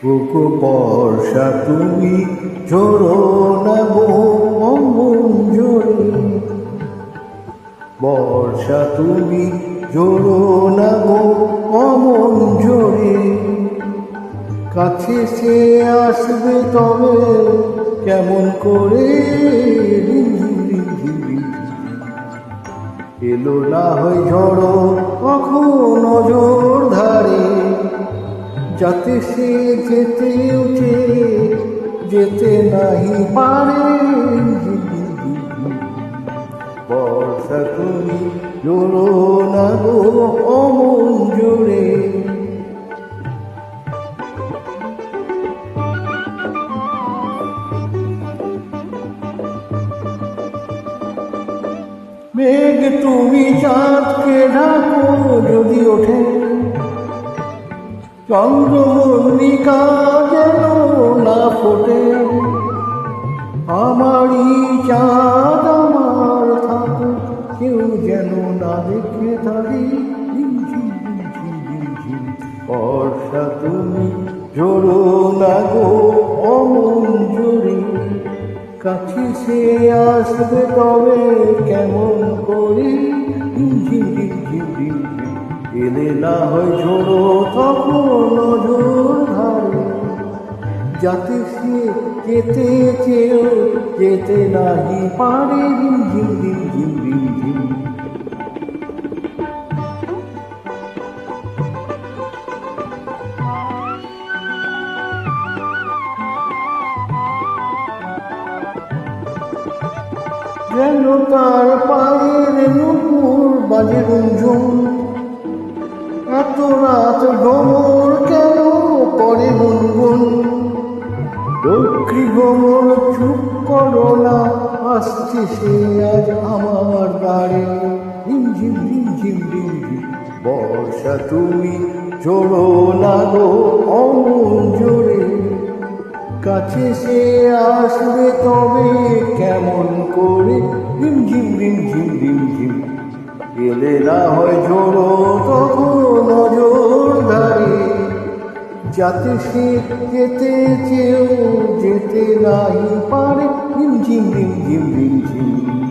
ওগো বর্ষা তুমি ঝোড়ো না গো অমন জোরে, বর্ষা তুমি ঝোড়ো না গো অমন জোরে, কাছে সে আসবে তবে কেমন করে, এলো না হয় ঝড়ো কখনো নজর ধারে, যাতে সে যেতে উঠে যেতে নাহি পারে। বর্ষা তুমি ঝোড়ো না গো অমন জোরে, মেঘ তুমি চাঁদকে ঢাকো যদি ওঠে, চন্দ্রমল্লিকা যেন না ফোটে, আমারই চাঁদ আমার থাকো কেউ যেন না দেখে থাকি। বর্ষা তুমি ঝোড়ো না গো অমন জোরে, কাছে সে আসবে তবে কেমন করে, এলে না হয় ঝোড়ো তখন নজর ধারে, যাতে সে যেতে চেয়েও যেতে নাহি পারে। ঝিম ঝিম ঝিম ঝিম ঝিম। যেন তার পায়ের নুপুর বাজে রুমঝুম, এত রাত ভ্রমর কেন করে গুনগুন, লক্ষ্মী ভ্রমর চুপ করো না, আসছে সে আজ আমার দ্বারে। ঝিম ঝিম ঝিম ঝিম ঝিম। বর্ষা তুমি ঝোড়ো না গো অমন জোরে, কাছে সে আসবে তবে কেমন করে, ঝিম ঝিম ঝিম ঝিম ঝিম ঝিম। এলে না হয় ঝোড়ো তখন নজর ধারে, যাতে সে যেতে চেয়েও যেতে নাহি পারে। ঝিম ঝিম ঝিম ঝিম ঝিম।